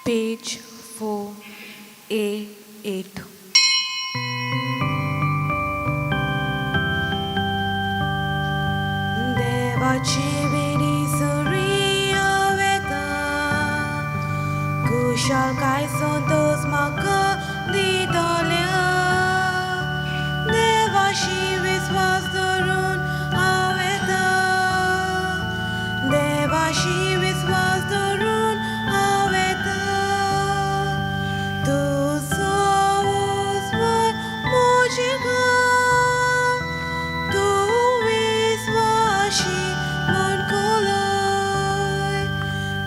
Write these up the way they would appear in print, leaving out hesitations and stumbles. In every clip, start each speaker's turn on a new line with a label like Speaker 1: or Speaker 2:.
Speaker 1: Page 4A8. देवाची वेडी सरिया वेता कुशाल काय संतोष म्हाका दितल्या देवाशी विश्वास धरून हांव येता देवाशी विश्वास धरून हांव येता तुजो उजवाड म्हजें गांव तूं विश्वासी म्हूण कोलय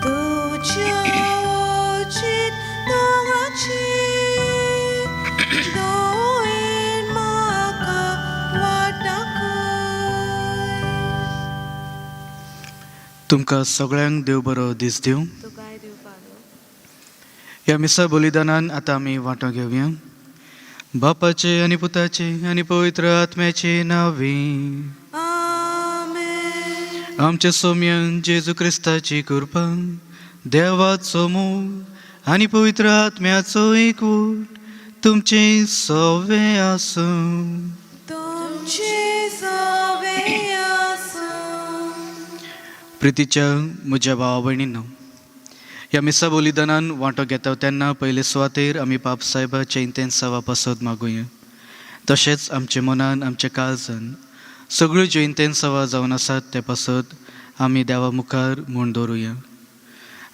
Speaker 1: तुज्या वचीत दोंगराची दोळेन म्हाका वाट दाखय.
Speaker 2: तुमकां सगळ्यांक देव बरो दीस दिवं.
Speaker 1: तुकाय दिवपाक
Speaker 2: ह्या मिसा बलिदानान आतां आमी वांटो घेवया. बापाचे आनी पुताचे आनी पवित्र आत्म्याचे नांवी.
Speaker 1: आमेन.
Speaker 2: आमचे सोम्यान जेजू क्रिस्ताची कृपा देवाचो मोग आनी पवित्र आत्म्याचो एकवट तुमचे सवे आसूं.
Speaker 1: तुमचे सवे आसूं.
Speaker 2: प्रितीच्या म्हज्या भावा भयणींनो, ह्या मिसा बलिदानान वांटो घेता तेन्ना पयले सुवातेर आमी पाप साहेबाचे इंतेंसावा पासत मागुया. तशेंच आमच्या मनान आमच्या काळजान सगळ्यो ज्यो इंतेंसावा जावन आसात ते पासत आमी देवा मुखार म्हूण दवरुया.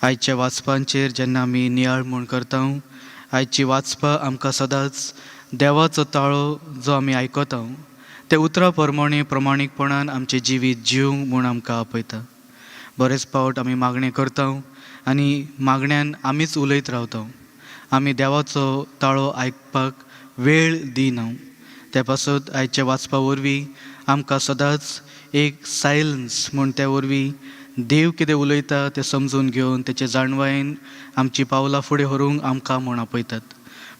Speaker 2: आयच्या वाचपांचेर जेन्ना आमी नियाळ म्हूण करता, आयची वाचपां आमकां सदांच देवाचो ताळो जो आमी आयकता ते उतरां प्रमाणे प्रमाणीकपणान आमचें जिवीत जिवंक म्हूण आमकां आपयता. बरेच फावट आमी मागणें करता आनी मागण्यान आमीच उलयत रावता. आमी देवाचो ताळो आयकपाक वेळ दिना. ते पासत आयच्या वाचपा वरवीं आमकां सदांच एक सायलन्स म्हूण ते वरवीं देव कितें उलयता तें समजून घेवन तेचे जाणवायेन आमची पावलां फुडें व्हरूंक आमकां म्हूण आपयतात.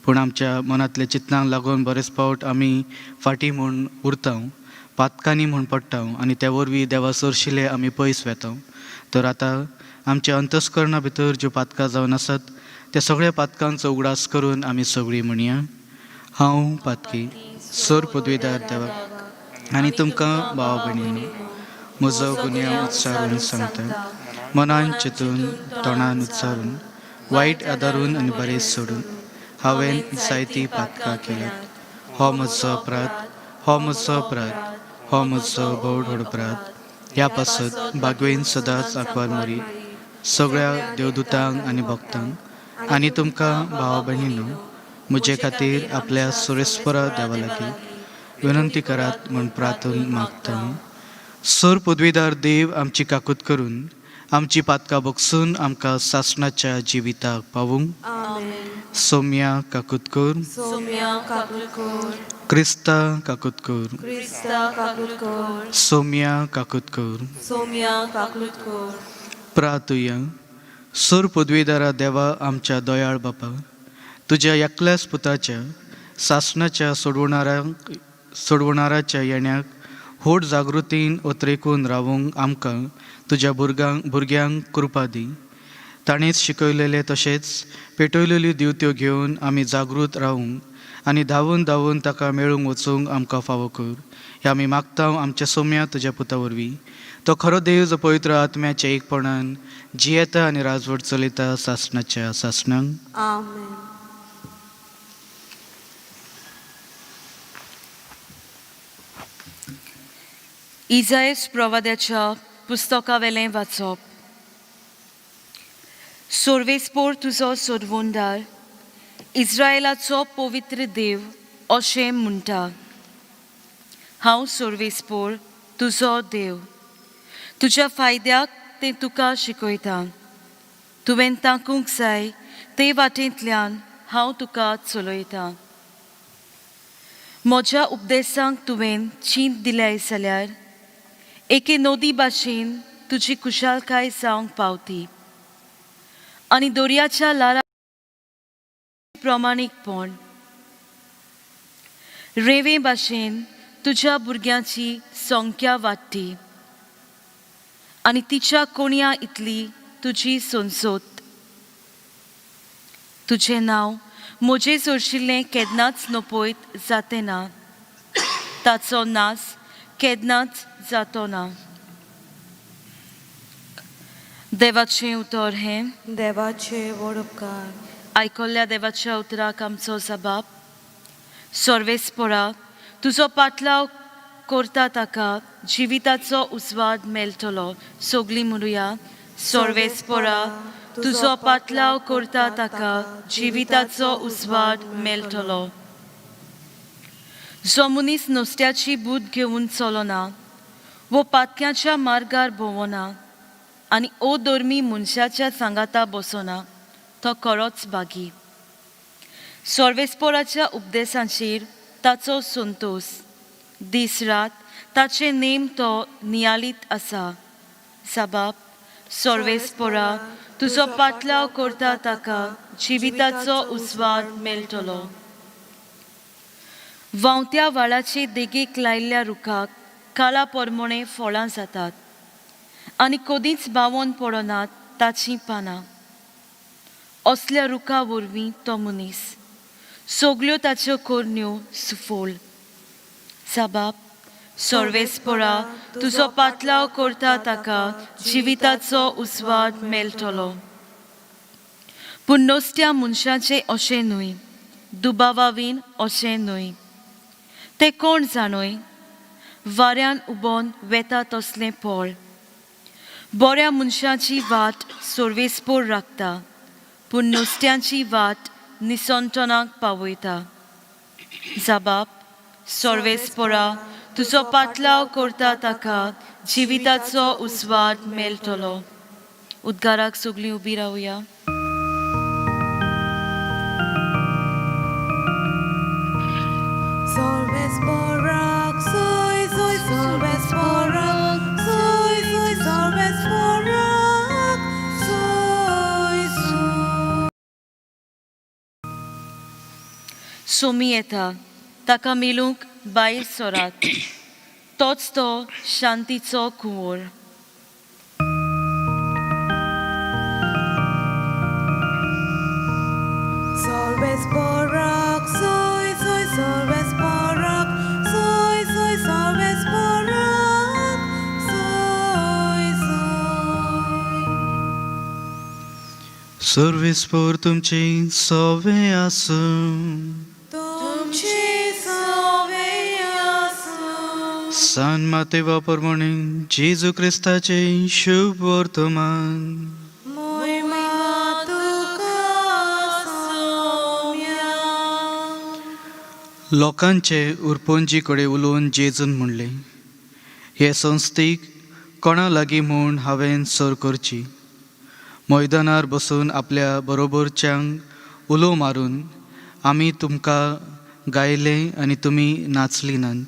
Speaker 2: पूण आमच्या मनांतल्या चिंतनाक लागून बरेच फावट आमी फाटीं म्हूण उरता, पातकांनी म्हूण पडटा आनी ते वरवीं देवा सरशिले आमी पयस वेता. तर आतां आमच्या अंतस्करणा भितर ज्यो पातकां जावन आसात त्या सगळ्या पातकांचो उगडास करून आमी सगळीं म्हणया. हांव पातकी सर पदवीदार देवाक आनी तुमकां भाव भयणींनो म्हजो गुन्यांव उच्चारून सांगता. मनान चिंतून तोंडान उच्चारून वायट आदारून आनी बरें सोडून हांवें जायतीं पातकां केल्यात. हो म्हजो अपराध, हो म्हजो अपराध, हो म्हजो बोड अपराध. ह्या पासत बागवेन सदांच आंकवार मरी सगळ्या देवदूतांक आनी भक्तांक आनी तुमकां भाव भयणींनो म्हजे खातीर आपल्या सुरेस्परा देवा लागीं विनंती करात म्हूण प्रार्थना मागता. सर पदवीदार देव आमची काकूत करून आमची पातकां भोगसून आमकां सासणाच्या जिविताक पावूंक. सोम्या काकूत कर.
Speaker 1: सोम्या काकूत कर.
Speaker 2: क्रिस्ता काकूत कर.
Speaker 1: क्रिस्ता काकूत कर.
Speaker 2: सोम्या काकूत कर.
Speaker 1: सोम्या काकूत कर.
Speaker 2: प्रार्थुया. सर पदवीदारा देवा आमच्या दयाळ बापा, तुज्या एकल्याच पुताच्या सासणाच्या सोडवणाराच्या येण्याक व्हड जागृतीन ओतरेकून रावूंक आमकां तुज्या भुरग्यांक कृपा दी. ताणेंच शिकयलेले तशेंच पेटयलेल्यो दिवत्यो घेवन आमी जागृत रावूंक आनी धांवून धांवून ताका मेळूंक वचूंक आमकां फावो कर. हें आमी मागता आमच्या सोम्या तुज्या पुता वरवीं. तो खरो देव जो पवित्र आत्म्याच्या एकपणान जियेता आनी राजवट चलयता सासणाच्या सासणांक.
Speaker 1: आमेन.
Speaker 3: इजायस प्रवाद्याच्या पुस्तकावेलें वाचप. सोर्वेस्पोर तुजो सोडवोंदार, इस्रायेलाचो पवित्र देव अशें म्हणटा. हांव सोर्वेस्पोर तुजो देव, तुज्या फायद्याक तें तुका शिकयता. तुवें तांकूंक जाय ते वाटेंतल्यान हांव तुका चलयतां. म्हज्या उपदेशांक तुवें चींत दिलें जाल्यार एके नदी भाशेन तुजी कुशालकाय जावंक पावती आनी दर्याच्या लारा प्रमाणीकपण रेवे भाशेन तुज्या भुरग्यांची संख्या वाडटी आनी तिच्या कोणया इतली तुजी सोंसोत. तुझें नांव म्हजें सोडशिल्लें केन्नाच नपयत जातें ना, ताचो नास केन्नाच जातो ना. देवाचें उतर हें.
Speaker 1: देवाचे व्हड उपकार.
Speaker 3: आयकल्ल्या देवाच्या उतराक आमचो जबाब. सर्वेस्परा, तुजो पाटलाव करता ताका जिविताचो उजवाड मेळटलो. सगळीं म्हणुया. सर्वेस्परा, तुजो पाटलाव करता ताका जिविताचो उजवाड मेळटलो. जो मनीस नुस्त्याची बूट घेवन चलना वो पातक्याच्या मार्गार भोंवना आनी अधर्मी मनशाच्या सांगाता बसना, तो खरोच बागी. सर्वेस्पराच्या उपदेशांचेर ताचो संतोष. दीस रात ताचे नेम तो नियालीत आसा. जबाब. सर्वेस्परा, तुजो पाटलाव करता ताका जिविताचो उजवाड मेळटलो. व्हांवत्या वाळाचे देगेक लायिल्ल्या रुखाक काळा परमणे फळां जातात आनी कदींच बावोन पडनात ताचीं पानां. असल्या रुखा वरवीं तो मनीस, सगळ्यो ताच्यो कोरण्यो सुफोल. जबाब. सर्वेस्परा, तुजो पाटलाव करता ताका जिविताचो उजवाड मेळटलो. पूण नुस्त्या मनशाचें अशें न्हय, दुबावावीन अशें न्हय. तें कोण जाणय? वाऱ्यान उबोन वेता तसलें फळ. बऱ्या मनशाची वाट सर्वेस्पर राखता, पूण नुस्त्यांची वाट निसंतनाक पावयता. जबाब. सर्वेस्परा, तुजो पाटलाव करता ताका जिविताचो उजवाड मेळटलो. उद्गाराक सगळीं उबी रावया.
Speaker 1: सर्वेस्पराक सोय सोय सर्वेस्पराक सोय सोय सर्वेस्पराक सोय सोय.
Speaker 3: सोमी येता, ताका मेलूंक भायर सरात. तोच तो शांतीचो कुंवर.
Speaker 1: सर्वेस्पराक सोय सोय सर्वेस्पराक सोय सोय सर्वेस्पराक सोय सोय.
Speaker 2: सर्वेस्पर तुमची सवे आसूं.
Speaker 1: तुमची सवे आसूं.
Speaker 2: सान मातेवा प्रमाणे जेजू क्रिस्ताचे शुभ वर्तमान.
Speaker 1: महिमा तुका सौम्या.
Speaker 2: लोकांचे उरपोंजी कडेन उलोवन जेजून म्हणले, हे संस्थीक कोणा लागीं म्हूण हांवें सर करची. मैदानार बसून आपल्या बरोबरच्यांक उलो मारून आमी तुमकां गायलें आनी तुमी नाचली नात.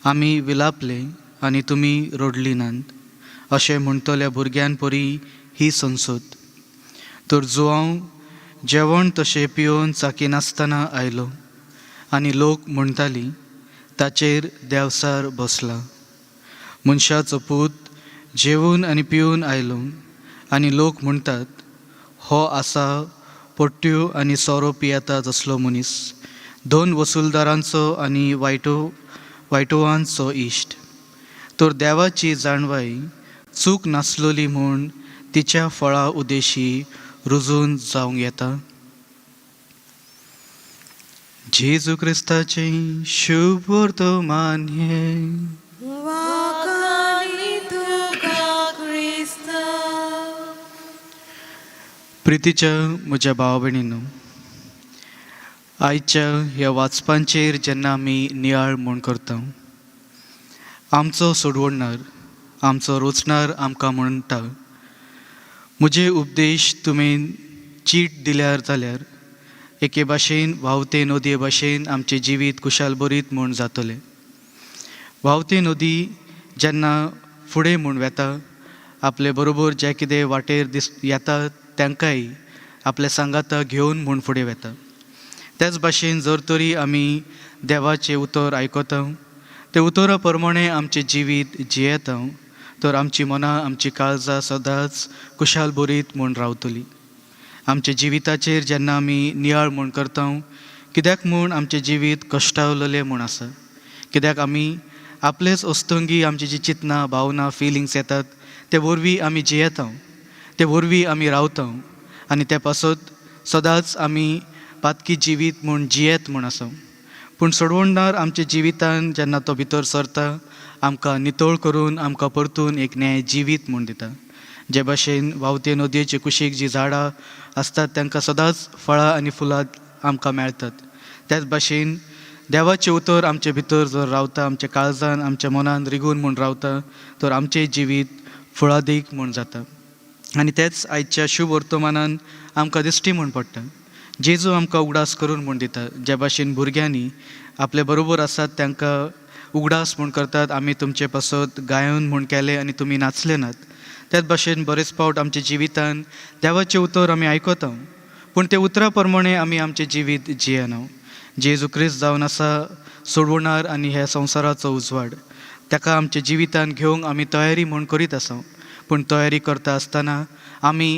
Speaker 2: आमी विलापले आनी तुमी रडली नात. अशें म्हणटल्या भुरग्यां परी ही संसद. तर जुवांव जेवण तशें पिवन चाकी नासतना आयलो आनी लोक म्हणटाली, ताचेर देवसार बसला. मनशाचो पूत जेवून आनी पिवन आयलो आनी लोक म्हणटात, हो आसा पट्ट्यो आनी सोरो पियेता तसलो मनीस, दोन वसूलदारांचो आनी वायटोवांचो इश्ट. तर देवाची जाणवाय चूक नासलोली म्हूण तिच्या फळा उदेशी रुजून जावंक येता. जेजू क्रिस्ताचे शुभ वर्तमान हें.
Speaker 1: वाखाणी तुका क्रिस्त.
Speaker 2: प्रितीच्या म्हज्या भावा भयणींनो, आयच्या ह्या वाचपांचेर जेन्ना आमी नियाळ म्हूण करता, आमचो सोडवणणार, आमचो रोचणार आमकां म्हणटा, म्हजे उपदेश तुवें चीट दिल्यार जाल्यार एके भाशेन व्हांवते नदये भाशेन आमचें जिवीत कुशाल बरीत म्हूण जातलें. व्हांवते नदी जेन्ना फुडें म्हूण वेता, आपले बरोबर जे कितें वाटेर येता तांकांय आपल्या सांगाता घेवन म्हूण फुडें वेता. त्याच भाशेन जर तरी आमी देवाचें उतर आयकता, ते उतरा प्रमाणे आमचें जिवीत जियेता, तर आमची मनां, आमची काळजां सदांच कुशाल बरीत म्हूण रावतलीं. आमच्या जिविताचेर जेन्ना आमी नियाळ म्हूण करता, कित्याक म्हूण आमचें जिवीत कश्टावलेलें म्हूण आसा, कित्याक आमी आपलेच अस्तंगी आमची जी चिंतनां भावना फिलिंग्स येतात ते वरवीं आमी जियेता, ते वरवीं आमी रावता आनी ते पासत सदांच आमी पातकी जिवीत म्हूण जियेत म्हूण आसा. पूण सोडवणदार आमच्या जिवितान जेन्ना तो भितर सरता आमकां नितळ करून आमकां परतून एक नये जिवीत म्हूण दिता. जे भाशेन व्हांवते नदयेचे कुशीक जीं झाडां आसतात तांकां सदांच फळां आनी फुलां आमकां मेळटात, त्याच भाशेन देवाचें उतर आमचे भितर जर रावता, आमच्या काळजान आमच्या मनान रिगून म्हूण रावता, तर आमचें जिवीत फुळादीक म्हूण जाता. आनी तेच आयच्या शुभ वर्तमानान आमकां दिश्टी म्हूण पडटा. जेजू आमकां उगडास करून म्हूण दिता. जे भाशेन भुरग्यांनी आपले बरोबर आसात तांकां उगडास म्हूण करतात, आमी तुमचे पासत गायन म्हूण केले आनी तुमी नाचले नात. त्याच भाशेन बरेच फावट आमच्या जिवितान देवाचें उतर आमी आयकता, पूण ते उतरा प्रमाणे आमी आमचें जिवीत जियेना. जेजू क्रिस्त जावन आसा सोडवणार आनी ह्या संवसाराचो उजवाड, ताका आमच्या जिवितान घेवंक आमी तयारी म्हूण करीत आसा. पूण तयारी करता आसतना आमी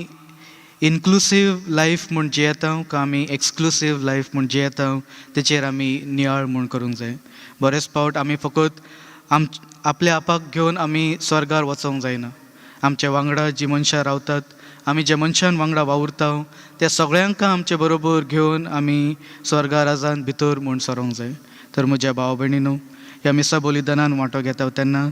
Speaker 2: इन्क्लुसीव लायफ म्हूण जियेता काय आमी एक्सक्लुसीव लायफ म्हूण जियेता तेचेर आमी नियाळ म्हूण करूंक जाय. बरेच फावट आमी फकत आपल्या आपाक घेवन आमी स्वर्गार वचोंक जायना. आमच्या वांगडा जीं मनशां रावतात, आमी ज्या मनशां वांगडा वावुरता त्या सगळ्यांक आमचे बरोबर घेवन आमी स्वर्गा राजान भितर म्हूण सरोंक जाय. तर म्हज्या भाव भयणीनो, ह्या मिसा बलिदानान वांटो घेता तेन्ना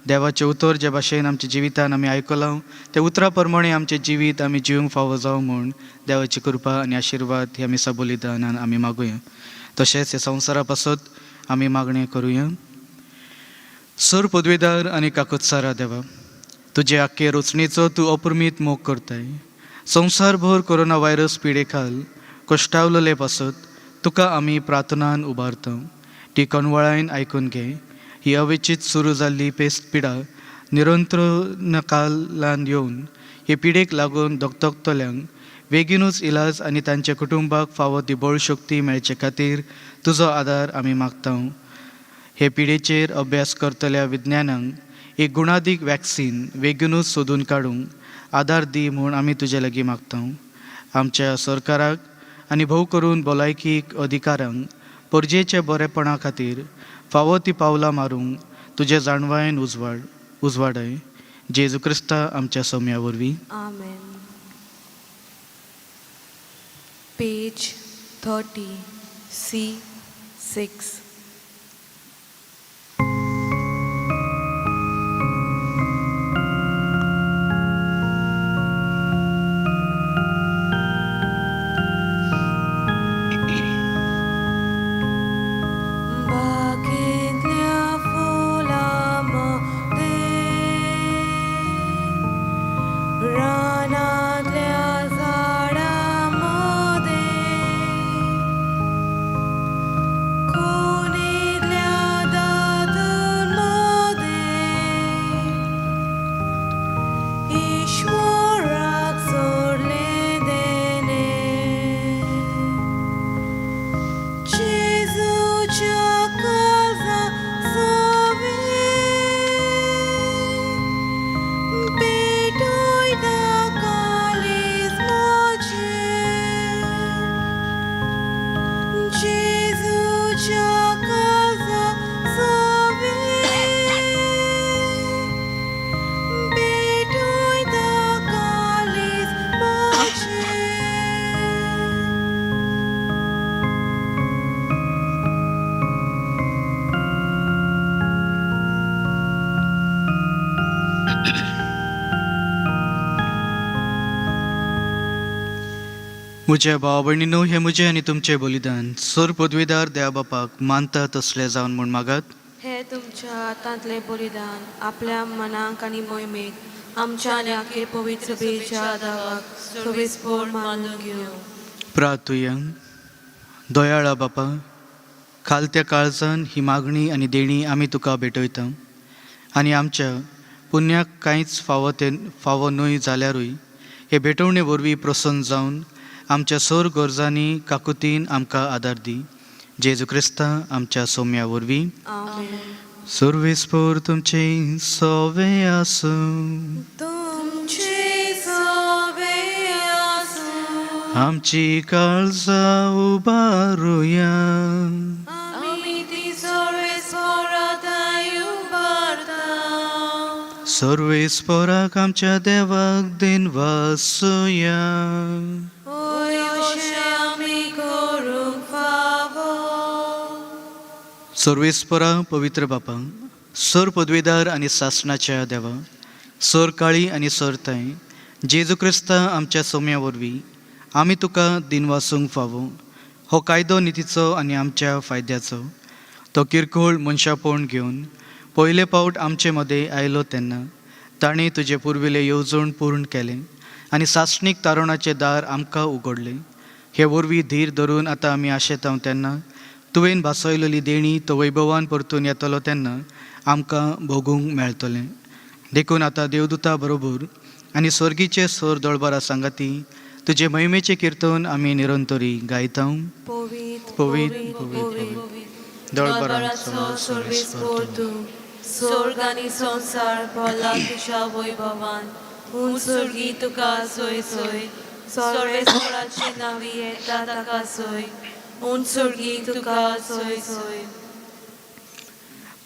Speaker 2: देवाचें उतर जे भाशेन आमच्या जिवितान आमी आयकलां ते उतरा प्रमाणे आमचें जिवीत आमी जिवंक फावो जावं म्हूण देवाची कृपा आनी आशिर्वाद ह्या मिसा बलिदानान आमी मागुया. तशेंच ह्या संवसारा पासत आमी मागणें करुया. सर पदवीदार आनी काकुत्सारा देवा, तुजे आख्खे रचणेचो तूं अप्रमीत मोग करताय. संवसारभर कोरोना व्हायरस पिडे खाल कश्टावलेले पासत तुका आमी प्रार्थनान उबारता. ती कणवळायन आयकून घे. ही अवेचीत सुरू जाल्ली पेस्त पिडा निरंतरकालान येवन हे पिडेक लागून दोगतोगतल्यांक बेगीनूच इलाज आनी तांच्या कुटुंबाक फावो ती बळ शक्ती मेळचे खातीर तुजो आदार आमी मागता. हे पिडेचेर अभ्यास करतल्या विज्ञानांक एक गुणादीक वॅक्सीन बेगीनूच सोदून काडूंक आदार दी म्हूण आमी तुजे लागीं मागता. आमच्या सरकाराक आनी भोव करून भलायकीक अधिकाऱ्यांक परजेच्या बरेपणा खातीर फावो ती पावलां मारूंक तुजे जाणवायेन उजवाडय. जेजू क्रिस्ता आमच्या सौम्या वरवीं.
Speaker 1: Amen. Page 30, C6. बागेतल्या फुलांमध्ये, रानातल्या झाडांमध्ये, कोणीतल्या दादूंमध्ये ईश्वराक सोडले देणे. जेजूच्या काळजा सोबे पेटयता कालीज म्हजे. जेजूच्या काळजा सोबे पेटयता कालीज म्हजे.
Speaker 2: म्हज्या भाव भयणीनो, हे म्हजें आनी तुमचें बलिदान सर पदवीदार देवा बापाक मानता तसलें जावन म्हूण मागात.
Speaker 1: हे तुमच्या हातांतले बलिदान आपल्या मनाक आनी मोहिमेक आमच्या आनी आख्खे पवित्र बेच्या दावाक सविस्फोर मानून घेवं.
Speaker 2: प्रार्थुया. दयाळा बापा, खालत्या काळजान ही मागणी आनी देणी आमी तुका भेटयता आनी आमच्या पुण्याक कांयच फावो न्हय जाल्यारूय हे भेटवणे वरवीं प्रसन्न जावन आमच्या सर गरजांनी काकुतीन आमकां आदार दी. जेजू क्रिस्ता आमच्या सौम्या वरवीं.
Speaker 1: आमेन.
Speaker 2: सर्वेस्पर तुमचे सवे आसूं.
Speaker 1: तुमचे सवे आसूं.
Speaker 2: आमची काळजा उबारुया.
Speaker 1: आमी ती सर्वेस्परात उबारता.
Speaker 2: सर्वेस्पराक आमच्या देवाक दिन वासुया.
Speaker 1: ओय अशें आमी करूंक फावो.
Speaker 2: सर्वेस्परा पवित्र बापा, सर पदवीदार आनी सासणाच्या देवा, सर काळी आनी सर ताई, जेजू क्रिस्ता आमच्या सोम्या वरवीं आमी तुका दिन वासूंक फावो. हो कायदो नितीचो आनी आमच्या फायद्याचो. तो किरकोळ मनशापण घेवन पयले फावट आमचे मदें आयलो तेन्ना ताणें तुजे पुर्विले येवजण पूर्ण केलें आनी सासणीक तारुणाचें दार आमकां उगडलें. हे वरवीं धीर धरून आतां आमी आशेतां तेन्ना तुवें भासयलेली देणी तो वैभवान परतून येतलो तेन्ना आमकां भोगूंक मेळटलें. देखून आतां देवदूता बरोबर आनी स्वर्गीचे सर दळबारा सांगाती तुजे महिमेचें कीर्तन आमी निरंतरी गायता.
Speaker 1: पवित्र
Speaker 2: पवित्र
Speaker 1: पवित्र
Speaker 2: दळबाराचो
Speaker 1: सर्वेस्पर तूं. स्वर्ग आनी संसार भला तुझ्या वैभवान. उंचुर्गी तुका सोय सोय. सर्वेस्पराची नावी येता ताका सोय. उंचुर्गी तुका सोय सोय.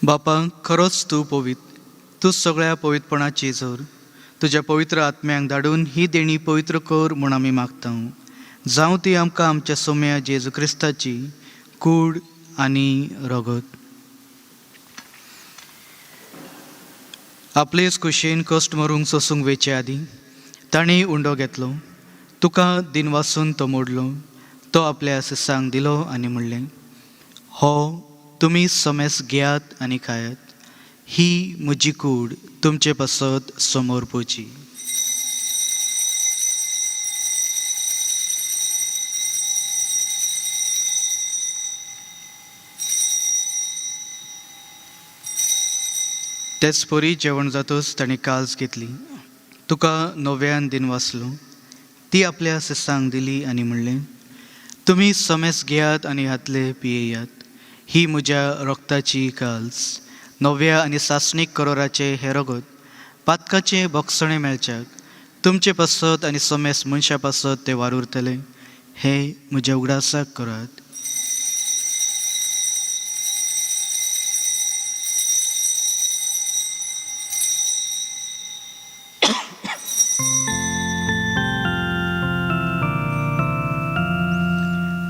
Speaker 2: बापा, खरोच तूं पवित्र. तूं सगळ्या पवित्रपणाची जोर. तुज्या पवित्र आत्म्यांक धाडून ही देणी पवित्र कर म्हूण आमी मागता. जावं ती आमकां आमच्या सोम्या जेजू क्रिस्ताची कूड आनी रगत. आपलेच कुशीन कश्ट मरूंक सोसूंक वेचे आदीं ताणें उंडो घेतलो. तुका दिन वासून तो मोडलो. तो आपल्या सिसांक दिलो आनी म्हणलें, हो तुमी समेस घेयात आनी खायात. ही म्हजी कूड तुमचे पासत समोर पोची. तेच परी जेवण जातच ताणें काल्स घेतली. तुका नव्यान दिन वासलो. ती आपल्या सिसांक दिली आनी म्हणलें, तुमी समेस घेयात आनी हातले पियेयात. ही म्हज्या रक्ताची काल्स, नव्या आनी सासणीक करोराचे हे रगत, पातकाचें भोगसणें मेळच्याक तुमचे पासत आनी समेस मनशा पासत ते वारुरतले. हे म्हज्या उगडासाक करात.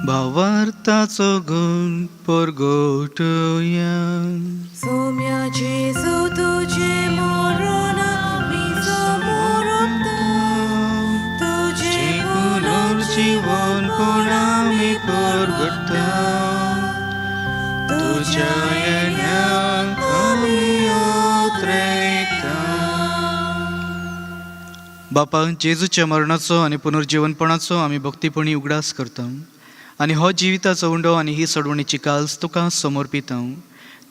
Speaker 2: भावार्थाचो गुण परगोटुया.
Speaker 1: सोम्या जेजू तुझे मरण आमी समोर तुझे
Speaker 2: पुनर्जीवन पूण आमी परगटता. तुज्या येण्याक आमी ओत्रेकता. बापा, जेजूच्या मरणाचो आनी पुनर्जीवनपणाचो आमी भक्तीपणी उगडास करता. आनी हो जिविताचो उंडो आनी ही सडवणीची काल्स तुका समर्पिता.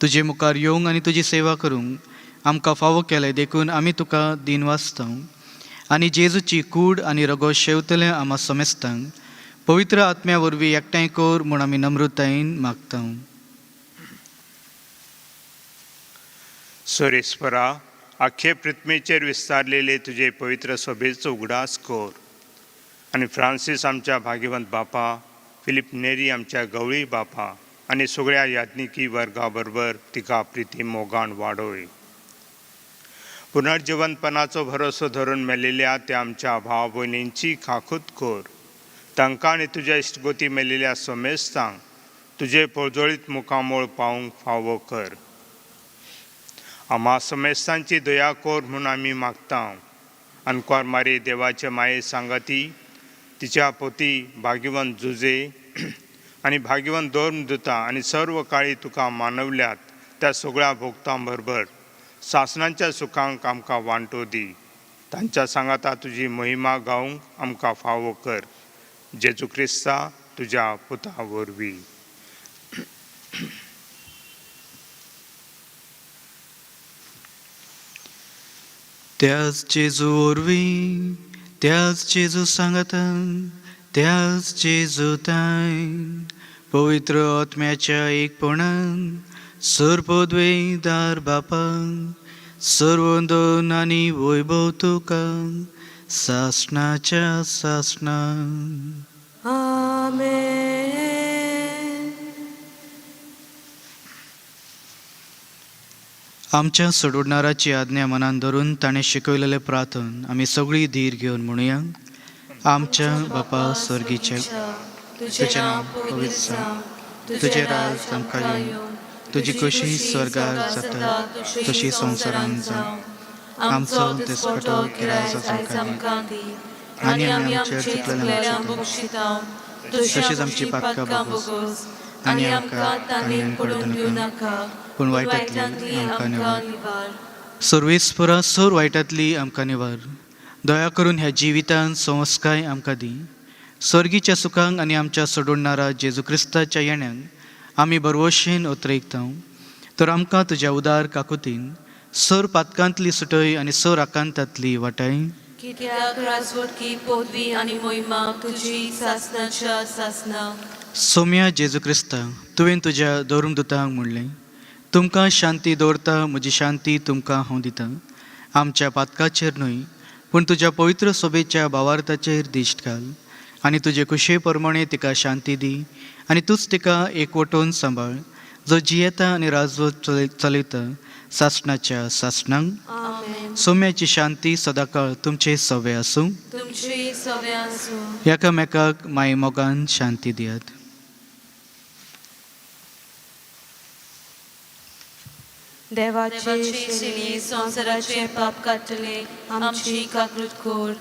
Speaker 2: तुजे मुखार येवंक आनी तुजी सेवा करूंक आमकां फावो केलें देखून आमी तुका दिन वाचता. आनी जेजूची कूड आनी रगो शेवतले आमा समेस्तांक पवित्र आत्म्या वरवीं एकठांय कर म्हूण आमी नम्रतायेन मागता.
Speaker 4: सोरेस्परा, आख्खे पृथ्वीचेर विस्तारलेले तुजे पवित्र सभेचो उगडास कर. आनी फ्रांसीस आमच्या भाग्यवंत बापा, फिलीप नेरी आमच्या गवळी बापा आनी सगळ्या याज्ञिकी वर्गा बरोबर तिका प्रिती मोगान वाडोय. पुनर्जीवनपणाचो भरोसो धरून मेलेल्या त्या आमच्या भाव भयणींची खाखूत कर. तांकां आनी तुज्या इश्टगोती मेलेल्या समेस्तांक तुजे पळजोळीत मुखामोळ पावूंक फावो कर. आम्हा समेस्तांची दया कर म्हूण आमी मागता. अनकोर मारी देवाचे माये सांगाती, तिच्या पोती भाग्यवंत जुजे आनी भाग्यवंत धर्मदूता आनी सर्व काळी तुका मानवल्यात त्या सगळ्या भोगतां बरोबर सासणांच्या सुखांक आमकां वांटो दी. तांच्या सांगाता तुजी महिमा गावंक आमकां फावो कर. जेजू क्रिस्ता तुज्या पुता वरवीं.
Speaker 2: त्याच जेजू वरवीं, त्याच जेजू सांगाता, त्याच जेजू ताईन पवित्र आत्म्याच्या एकपणान सरपदवेदार बापाक सर्वोंदन आनी वैभव तुका सासणाच्या सासणान
Speaker 1: आमेन.
Speaker 2: आमच्या सोडवणाराची आज्ञा मनान धरून ताणें शिकयलेले प्रार्थन आमी सगळीं धीर घेवन म्हणुया. आमच्या बापा स्वर्गीच्या,
Speaker 1: तुझे नाव पवित्र जावं,
Speaker 2: तुझे राज आमकां येवं, तुजी कुशी स्वर्गार जाता तशी संवसारांत जावं. आमचो दिसपटो किराय आमकां दी, आनी आमी आमचे चुकलेल्यांक बक्षितांव, तशीच आमची पातकां बगोस, आनी आमकां तांतयेन पडून दिवं नाका, पूण वायटांतली आमकां निवार. सर्वेस्परा सर वायटांतली आमकां निवार. दया करून ह्या जिवितांत संस्काय आमकां दी. स्वर्गीच्या सुखांक आनी आमच्या सोडवणारा जेजू क्रिस्ताच्या येण्याक आमी बरवशेन उतरयतां. तर आमकां तुज्या उदार काकुतीन सर पातकांतली सुटय आनी सर आकांतांतली वाटाय.
Speaker 1: कित्याक राजवटकी पदवी आनी मोहिमा तुजी सासनाच्या सासना.
Speaker 2: सोम्या जेजू क्रिस्ता, तुवें तुज्या धर्मदुतांक म्हणलें, तुमकां शांती दवरता, म्हजी शांती तुमकां हांव दितां. आमच्या पातकाचेर न्हय पूण तुज्या पवित्र सोबेच्या भावार्थाचेर दिश्ट घाल, आनी तुजे कुशे प्रमाणे तिका शांती दी, आनी तूंच तिका एकवटून सांबाळ, जो जियेता आनी राजवट चलयता सासणाच्या सासणांक.
Speaker 1: आमेन.
Speaker 2: सोम्याची शांती सदांकाळ तुमचे सवे आसूं.
Speaker 1: तुमची सवय आसूं.
Speaker 2: एकामेकाक माये मोगान शांती दियात.
Speaker 1: देवाचे शिली संसाराचे पाप काटले आमची काकूट कोर.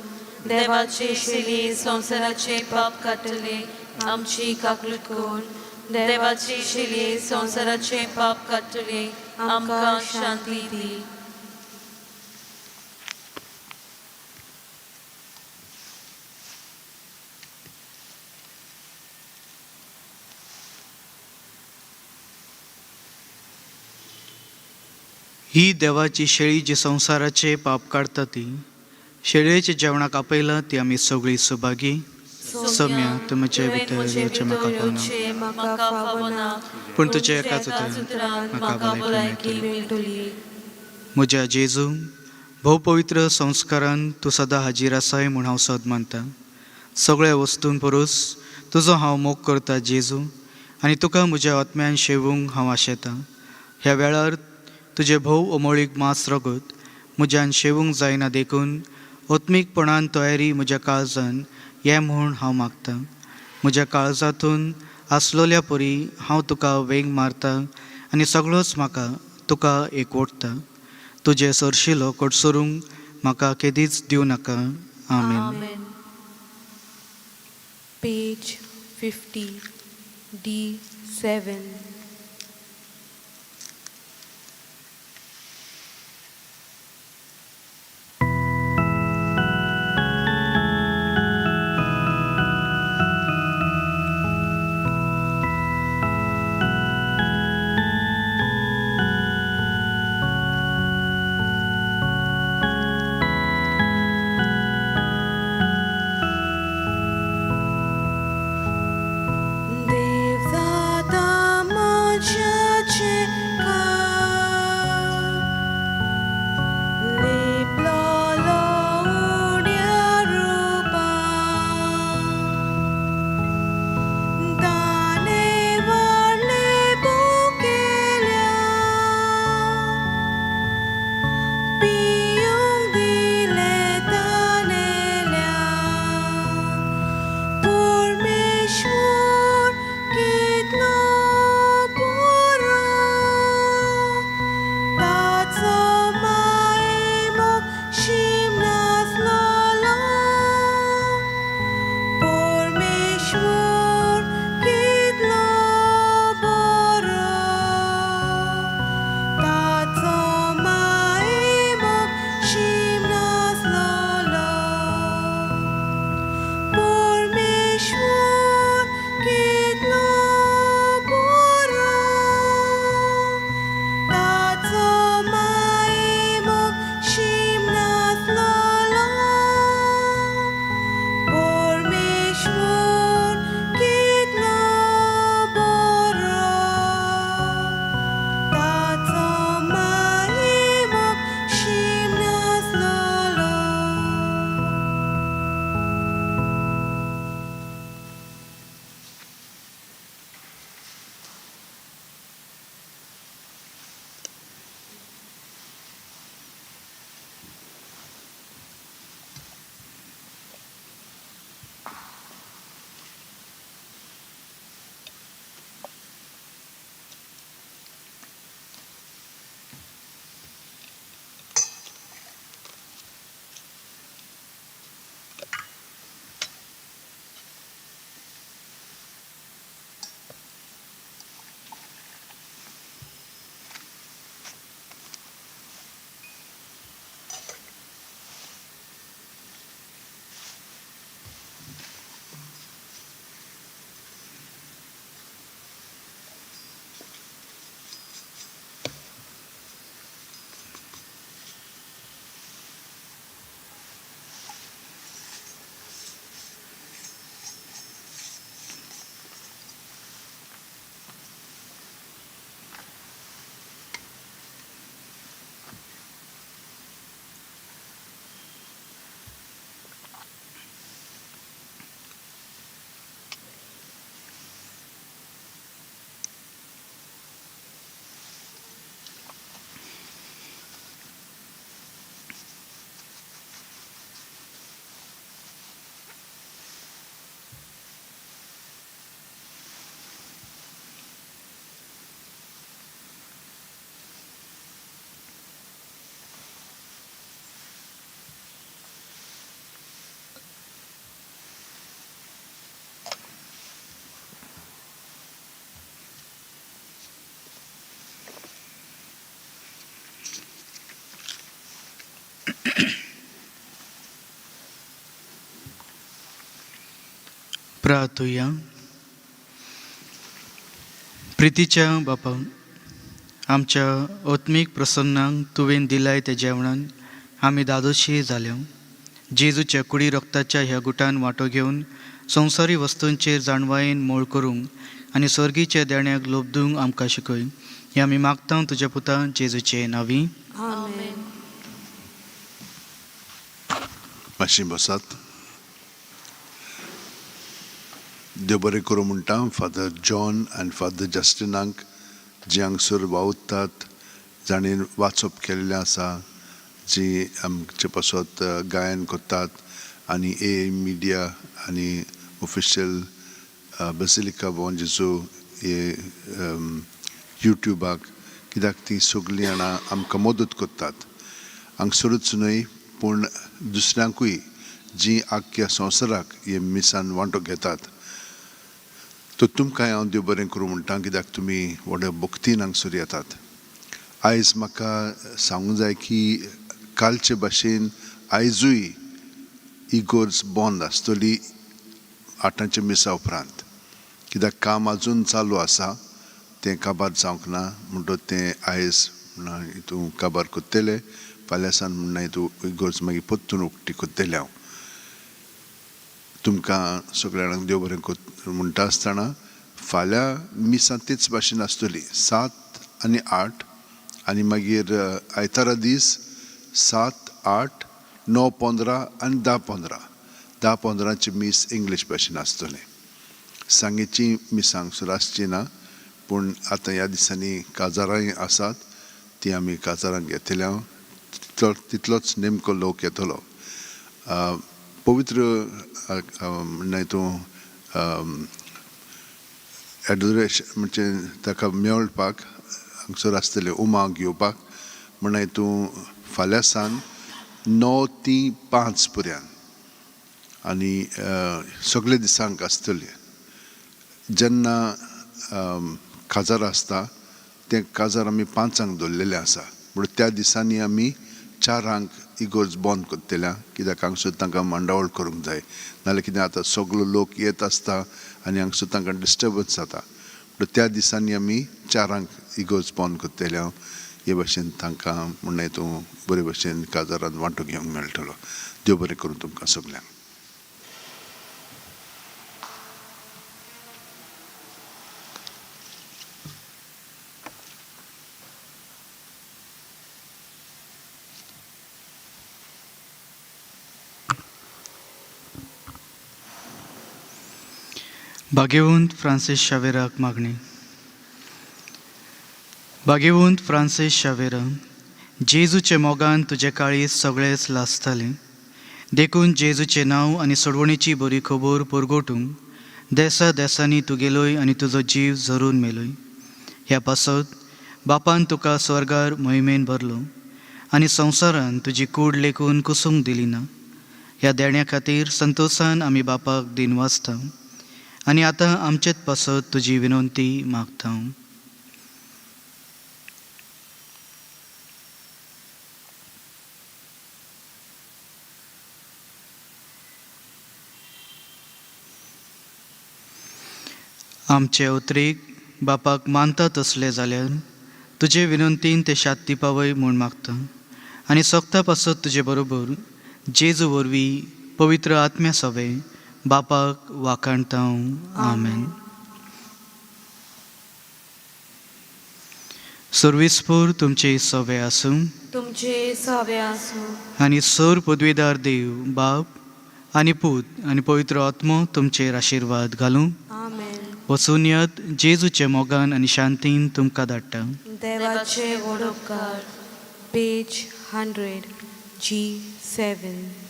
Speaker 1: देवाचे शिली संसाराचे पाप काटले आमची काकूट कोर. देवाचे शिली संसाराचे पाप काटले आमकां शांती दी.
Speaker 2: ही देवाची शेळी जी संसाराचे पाप काढता ती. शेळयेच्या जेवणाक आपयला ती आमी सगळीं सुभागी. सोम्या तुमचे भितर येवचें म्हाका पावना, पूण तुजे एकाच उतरान म्हाका भलायकी मेळटली. म्हज्या जेजू, भोव पवित्र संस्कारान तूं सदां हाजीर आसाय म्हूण हांव सद मानता. सगळ्या वस्तून परूस तुजो हांव मोग करता जेजू, आनी तुका म्हज्या आत्म्यान शेवूंक हांव आशेतां. ह्या वेळार तुजे भोव अमोळीक मांस रगत म्हज्यान शेवूंक जायना देखून ओत्मीकपणान तयारी म्हज्या काळजान हें म्हूण हांव मागतां. म्हज्या काळजांतून आसलोल्या परी हांव तुका वेंग मारतां आनी सगळोच म्हाका तुका एकवटता. तुजे सरशिलो कोडसरूंक म्हाका केदीच दिवं नाका. आमेन.
Speaker 1: Page 50 D7. देवदाता
Speaker 2: प्रार्थुया. प्रितीच्या बापा, आमच्या आत्मीक प्रसन्नांक तुवें दिलाय त्या जेवणान आमी दादोशी जाल्या. जेजूच्या कुडी रक्ताच्या ह्या गुटान वांटो घेवन संवसारी वस्तूंचेर जाणवायेन मोळ करूंक आनी स्वर्गीच्या देण्याक लोबदूंक आमकां शिकय. हें आमी मागता तुज्या पुता जेजूचे नांवी.
Speaker 1: आमेन.
Speaker 5: मातशी बसात. देव बरें करूं म्हणटा फादर जॉन आनी फादर जस्टिनांक जी हांगसर वावुरतात, जाणीं वाचप केल्लें आसा, जी आमचे पासत गायन करतात आनी मिडिया आनी ऑफिशियल बेसिलिका बोन जेजू हे युट्यूबाक, कित्याक ती सगळीं जाणां आमकां मदत करतात. हांगसरूच न्हय पूण दुसऱ्यांकूय जी आख्या संवसाराक हे मिसान वांटो घेतात, तो तुमकां हांव देव बरें करूं म्हणटा, कित्याक तुमी व्हडे भक्तीन हांगसर येतात. आयज म्हाका सांगूंक जाय की कालचे भाशेन आयजूय इगोर्ज बंद आसतली 8च्या मिसा उपरांत, कित्याक काम आजून चालू आसा, तें काबार जावंक ना म्हणटच तें आयज हितूं काबार कोत्तेले, फाल्यां सान म्हणना हितूं इगोर्ज मागीर परतून उक्ती कोत्तेले. हांव तुमकां सगळ्या जाणांक देव बरें म्हणटा आसतना फाल्यां मिसां तेच भाशेन आसतली 7 आनी 8, आनी मागीर आयतारा दीस 7, 8, 9, 15 आनी 10, 15ची मीस इंग्लीश भाशेन आसतले. सांगेची मिस हांगसर आसची ना, पूण आतां ह्या दिसांनी काजारांय आसात, ती आमी काजारांक घेतल्या. तितलोच नेमको लोक येतलो. पवित्र म्हणना हितूं एडोरेशन म्हणजे ताका मेळपाक हांगसर आसतले उमा घेवपाक म्हणना हितूं फाल्यां सान 9 ते 5 पर्यंत आनी सगळे दिसांक आसतले. जेन्ना काजार आसता तें काजार आमी 5 दवरलेलें आसा, पूण त्या दिसांनी आमी 4 इगोर्ज बंद कोत्तेल्या, कित्याक हांगसर तांकां मांडावळ करूंक जाय. नाजाल्यार कितें जाता, सगळो लोक येत आसता आनी हांगसर तांकां डिस्टर्बन्स जाता. पूण त्या दिसांनी आमी 4 इगोर्ज बंद कोत्तेल्या. हे भाशेन तांकां म्हणना हितूं बरे भाशेन काजारांत वांटो घेवंक मेळटलो. देव बरें करूं तुमकां सगल्यांक.
Speaker 2: भाग्यवंत फ्रांसीस शावेराक मागणी. भाग्यवंत फ्रांसीस शावेरा, जेजूचे मोगान तुजे काळीज सगळेच लासताले. देखून जेजूचें नांव आनी सोडवणेची बरी खबर परगोटूंक देसा देसांनी तूं गेलोय आनी तुजो जीव झरून मेलोय. ह्या पासत बापान तुका स्वर्गार मोहिमेन भरलो आनी संवसारान तुजी कूड लेखून कुसूंक दिली ना. ह्या देण्या खातीर संतोशान आमी बापाक दिन वाचता आनी आतां आमचेच पासत तुजी विनंती मागता. आमचे अवतरेक बापाक मानता तसले जाल्यार तुजे विनंतीन ते शांती पावय म्हूण मागता आनी सोगता पासत तुजे बरोबर जेजू वरवीं पवित्र आत्म्या सवे बापाक वाखाणता. आमेन. सर्विस्पूर तुमचे सवे आसूं,
Speaker 1: तुमचे सवे आसूं,
Speaker 2: आनी सर पदवीदार देव बाप आनी पूत आनी पवित्र आत्मो तुमचेर आशिर्वाद घालूं.
Speaker 1: आमेन.
Speaker 2: वचून येत जेजूचे मोगान आनी शांतीन तुमकां धाडटा.
Speaker 1: देवाचे वडोपकार. Page 100 G7.